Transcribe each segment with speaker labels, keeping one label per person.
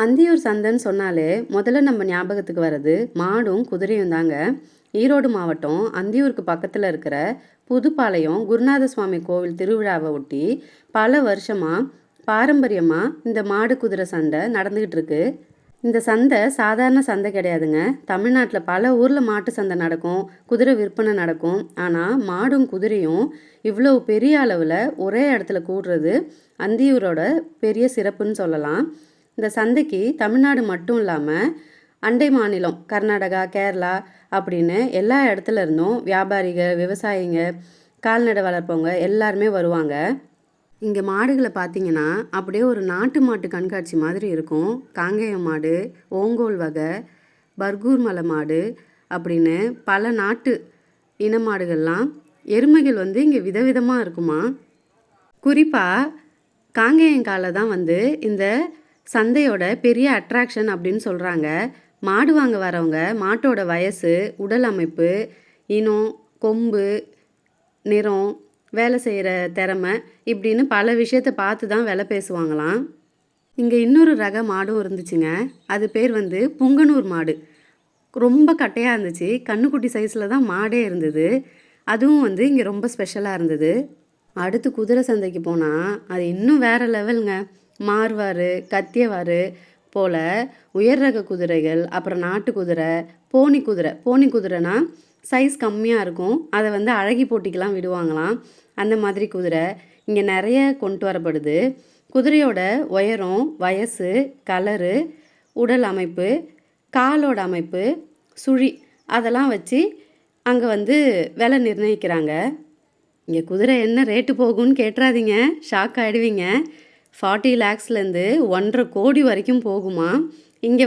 Speaker 1: அந்தியூர் சந்தைன்னு சொன்னாலே முதல்ல நம்ம ஞாபகத்துக்கு வர்றது மாடும் குதிரையும் தாங்க. ஈரோடு மாவட்டம் அந்தியூருக்கு பக்கத்தில் இருக்கிற புதுப்பாளையம் குருநாத சுவாமி கோவில் திருவிழாவை ஒட்டி பல வருஷமாக பாரம்பரியமாக இந்த மாடு குதிரை சந்தை நடந்துக்கிட்டு இருக்கு. இந்த சந்தை சாதாரண சந்தை கிடையாதுங்க. தமிழ்நாட்டில் பல ஊரில் மாட்டு சந்தை நடக்கும், குதிரை விற்பனை நடக்கும். ஆனால் மாடும் குதிரையும் இவ்வளோ பெரிய அளவில் ஒரே இடத்துல கூடுறது அந்தியூரோட பெரிய சிறப்புன்னு சொல்லலாம். இந்த சந்தைக்கு தமிழ்நாடு மட்டும் இல்லாமல் அண்டை மாநிலம் கர்நாடகா, கேரளா அப்படின்னு எல்லா இடத்துல இருந்தும் வியாபாரிகள், விவசாயிங்க, கால்நடை வளர்ப்பவங்க எல்லாருமே வருவாங்க. இங்கே மாடுகளை பார்த்தீங்கன்னா அப்படியே ஒரு நாட்டு மாட்டு கண்காட்சி மாதிரி இருக்கும். காங்கேயம் மாடு, ஓங்கோல் வகை, பர்கூர் மலை மாடு அப்படின்னு பல நாட்டு இன மாடுகள்லாம், எருமைகள் இங்கே விதவிதமாக இருக்குமா. குறிப்பாக காங்கேயங்கால தான் இந்த சந்தையோட பெரிய அட்ராக்ஷன் அப்படின்னு சொல்கிறாங்க. மாடு வாங்க வரவங்க மாட்டோட வயசு, உடல் அமைப்பு, இனம், கொம்பு, நிறம், வேலை செய்கிற திறமை இப்படின்னு பல விஷயத்தை பார்த்து தான் விலை பேசுவாங்களாம். இங்கே இன்னொரு ரக மாடும் இருந்துச்சுங்க. அது பேர் புங்கனூர் மாடு. ரொம்ப கட்டையாக இருந்துச்சு. கண்ணுக்குட்டி சைஸில் தான் மாடே இருந்தது. அதுவும் இங்கே ரொம்ப ஸ்பெஷலாக இருந்தது. அடுத்து குதிரை சந்தைக்கு போனால் அது இன்னும் வேறு லெவலுங்க. மார்வாறு, கத்தியவாறு போல் உயர் ரக குதிரைகள், அப்புறம் நாட்டு குதிரை, போனி குதிரைனா சைஸ் கம்மியாக இருக்கும். அதை அழகி போட்டிக்கெலாம் விடுவாங்களாம். அந்த மாதிரி குதிரை இங்கே நிறைய கொண்டு வரப்படுது. குதிரையோட உயரம், வயசு, கலரு, உடல் அமைப்பு, காலோட அமைப்பு, சுழி அதெல்லாம் வச்சு அங்கே விலை நிர்ணயிக்கிறாங்க. இங்கே குதிரை என்ன ரேட்டு போகும்னு கேட்டுறாதீங்க, ஷாக் ஆகிடுவீங்க. 40 lakhsலேருந்து 1.5 கோடி வரைக்கும் போகுமா. இங்கே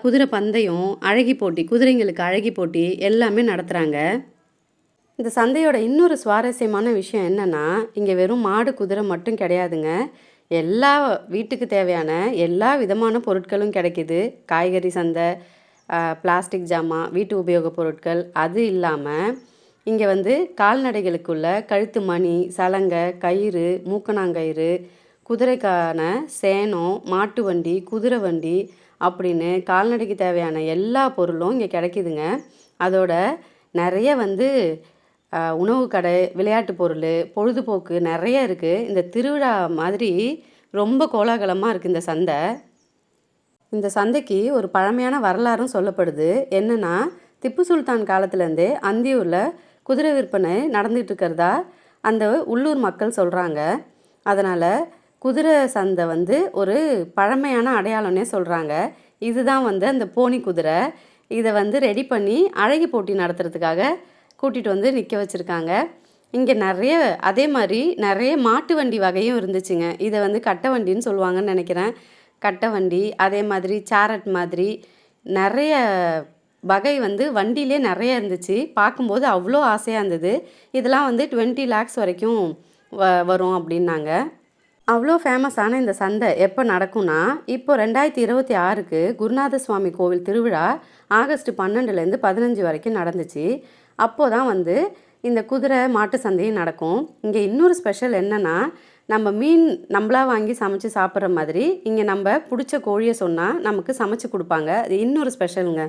Speaker 1: குதிரை பந்தயம், அழகி போட்டி, குதிரைங்களுக்கு அழகி போட்டி எல்லாமே நடத்துகிறாங்க. இந்த சந்தையோட இன்னொரு சுவாரஸ்யமான விஷயம் என்னென்னா, இங்கே வெறும் மாடு குதிரை மட்டும் கிடையாதுங்க. எல்லா வீட்டுக்கு தேவையான எல்லா விதமான பொருட்களும் கிடைக்கிது. காய்கறி சந்தை, பிளாஸ்டிக் ஜாமான், வீட்டு உபயோகப் பொருட்கள். அது இல்லாமல் இங்கே கால்நடைகளுக்குள்ள கழுத்து மணி, சலங்கை, கயிறு, மூக்கணாங்கயிறு, குதிரைக்கான சேனம், மாட்டு வண்டி, குதிரை வண்டி அப்படின்னு கால்நடைக்கு தேவையான எல்லா பொருளும் இங்கே கிடைக்கிதுங்க. அதோட நிறைய உணவு கடை, விளையாட்டு பொருள், பொழுதுபோக்கு நிறைய இருக்குது. இந்த திருவிழா மாதிரி ரொம்ப கோலாகலமாக இருக்குது இந்த சந்தை. இந்த சந்தைக்கு ஒரு பழமையான வரலாறும் சொல்லப்படுது. என்னென்னா, திப்பு சுல்தான் காலத்துலேருந்தே அந்தியூரில் குதிரை விற்பனை நடந்துகிட்டு இருக்கிறதா அந்த உள்ளூர் மக்கள் சொல்கிறாங்க. அதனால் குதிரை சந்தை ஒரு பழமையான அடையாளம்னே சொல்கிறாங்க. இதுதான் அந்த போனி குதிரை. இதை ரெடி பண்ணி அழகி போட்டி நடத்துறதுக்காக கூட்டிகிட்டு நிற்க வச்சுருக்காங்க. இங்கே நிறைய அதே மாதிரி நிறைய மாட்டு வண்டி வகையும் இருந்துச்சுங்க. இதை கட்டை வண்டின்னு சொல்லுவாங்கன்னு நினைக்கிறேன். கட்டை வண்டி, அதே மாதிரி சேரட் மாதிரி நிறைய வகை வண்டியிலே நிறைய இருந்துச்சு. பார்க்கும்போது அவ்வளோ ஆசையாக இருந்தது. இதெல்லாம் 20 lakhs வரைக்கும் வரும் அப்படின்னாங்க. அவ்வளோ ஃபேமஸான இந்த சந்தை எப்போ நடக்கும்னா, இப்போ 2026க்கு குருநாத சுவாமி கோவில் திருவிழா ஆகஸ்ட் 12லேருந்து 15 வரைக்கும் நடந்துச்சு. அப்போ தான் இந்த குதிரை மாட்டு சந்தையும் நடக்கும். இங்கே இன்னொரு ஸ்பெஷல் என்னென்னா, நம்ம மீன் நம்மளா வாங்கி சமைச்சு சாப்பிட்ற மாதிரி இங்கே நம்ம பிடிச்ச கோழியை சொன்னால் நமக்கு சமைச்சு கொடுப்பாங்க. அது இன்னொரு ஸ்பெஷலுங்க.